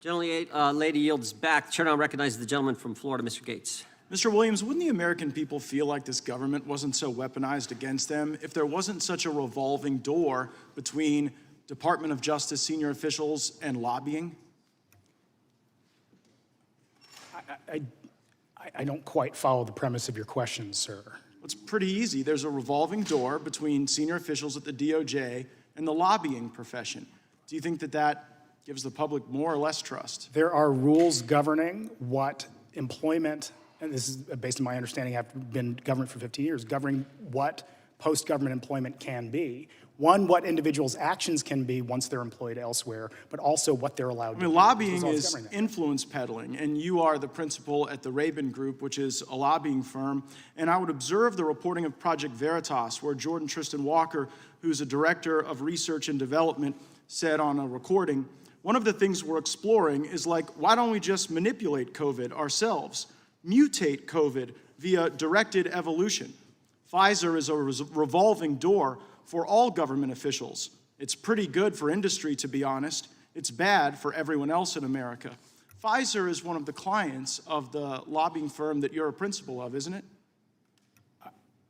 Lady yields back. The chair now recognizes the gentleman from Florida, Mr. Gaetz. Mr. Williams, wouldn't the American people feel like this government wasn't so weaponized against them if there wasn't such a revolving door between Department of Justice senior officials and lobbying? I don't quite follow the premise of your question, sir. It's pretty easy. There's a revolving door between senior officials at the DOJ and the lobbying profession. Do you think that that gives the public more or less trust? There are rules governing what employment, and this is based on my understanding, I've been government for 15 years, governing what post-government employment can be. One, what individuals' actions can be once they're employed elsewhere, but also what they're allowed to do. Lobbying is influence peddling, and you are the principal at the Rabin Group, which is a lobbying firm. And I would observe the reporting of Project Veritas, where Jordan Tristan Walker, who's a director of research and development, said on a recording, one of the things we're exploring is like, why don't we just manipulate COVID ourselves, mutate COVID via directed evolution? Pfizer is a revolving door for all government officials. It's pretty good for industry, to be honest. It's bad for everyone else in America. Pfizer is one of the clients of the lobbying firm that you're a principal of, isn't it?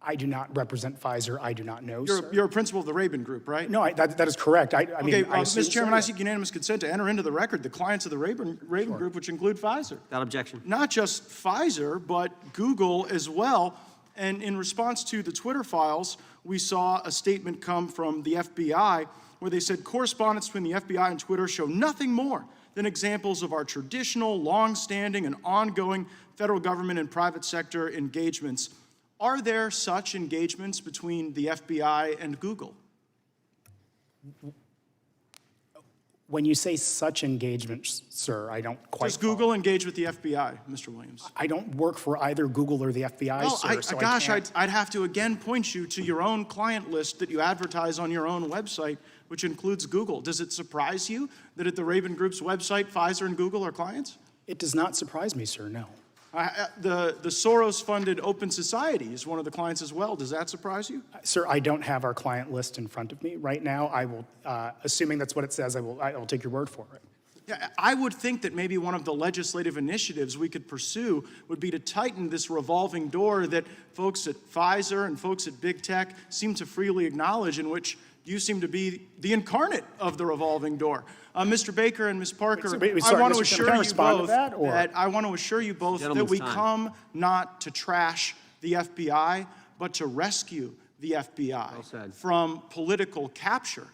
I do not represent Pfizer. I do not know, sir. You're a principal of the Rabin Group, right? No, that is correct. Mr. Chairman, I seek unanimous consent to enter into the record the clients of the Rabin Group, which include Pfizer. Without objection. Not just Pfizer, but Google as well. And in response to the Twitter files, we saw a statement come from the FBI where they said correspondence between the FBI and Twitter show nothing more than examples of our traditional, long-standing, and ongoing federal government and private sector engagements. Are there such engagements between the FBI and Google? When you say such engagements, sir, I don't quite Does Google engage with the FBI, Mr. Williams? I don't work for either Google or the FBI, sir. I'd have to again point you to your own client list that you advertise on your own website, which includes Google. Does it surprise you that at the Rabin Group's website, Pfizer and Google are clients? It does not surprise me, sir, no. The Soros-funded Open Society is one of the clients as well. Does that surprise you? Sir, I don't have our client list in front of me right now. I will, assuming that's what it says, I will take your word for it. Yeah, I would think that maybe one of the legislative initiatives we could pursue would be to tighten this revolving door that folks at Pfizer and folks at Big Tech seem to freely acknowledge, in which you seem to be the incarnate of the revolving door. Mr. Baker and Ms. Parker, I want to assure you both that we come not to trash the FBI, but to rescue the FBI from political capture.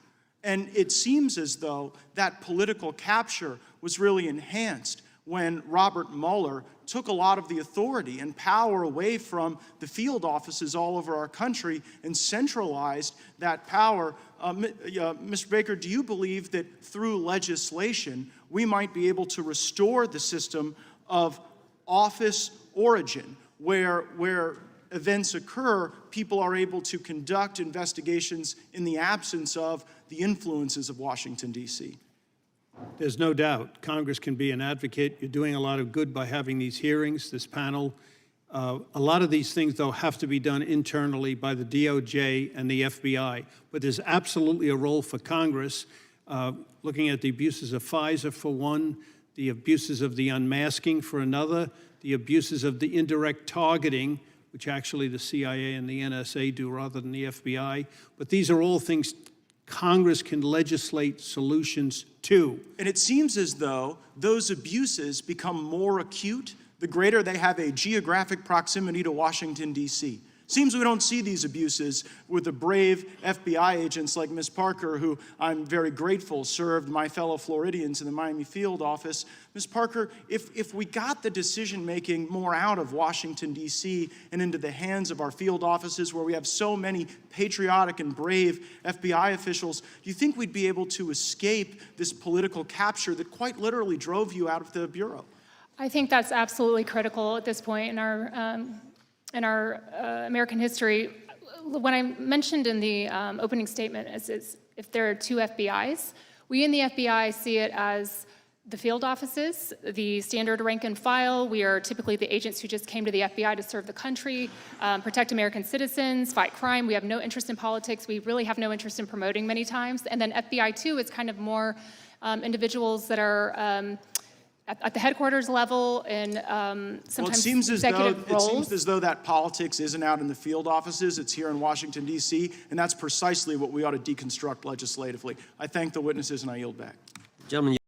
And it seems as though that political capture was really enhanced when Robert Mueller took a lot of the authority and power away from the field offices all over our country and centralized that power. Mr. Baker, do you believe that through legislation we might be able to restore the system of office origin, where events occur, people are able to conduct investigations in the absence of the influences of Washington, D.C.? There's no doubt Congress can be an advocate. You're doing a lot of good by having these hearings, this panel. A lot of these things, though, have to be done internally by the DOJ and the FBI. But there's absolutely a role for Congress, looking at the abuses of Pfizer for one, the abuses of the unmasking for another, the abuses of the indirect targeting, which actually the CIA and the NSA do rather than the FBI. But these are all things Congress can legislate solutions to. And it seems as though those abuses become more acute the greater they have a geographic proximity to Washington, D.C. Seems we don't see these abuses with the brave FBI agents like Ms. Parker, who I'm very grateful served my fellow Floridians in the Miami field office. Ms. Parker, if we got the decision-making more out of Washington, D.C. and into the hands of our field offices where we have so many patriotic and brave FBI officials, do you think we'd be able to escape this political capture that quite literally drove you out of the Bureau? I think that's absolutely critical at this point in our American history. When I mentioned in the opening statement is if there are two FBIs, we in the FBI see it as the field offices, the standard rank and file. We are typically the agents who just came to the FBI to serve the country, protect American citizens, fight crime. We have no interest in politics. We really have no interest in promoting many times. And then FBI 2 is kind of more individuals that are at the headquarters level and Well, sometimes it seems executive roles. as though that politics isn't out in the field offices. It's here in Washington, D.C., and that's precisely what we ought to deconstruct legislatively. I thank the witnesses, and I yield back. Gentlemen,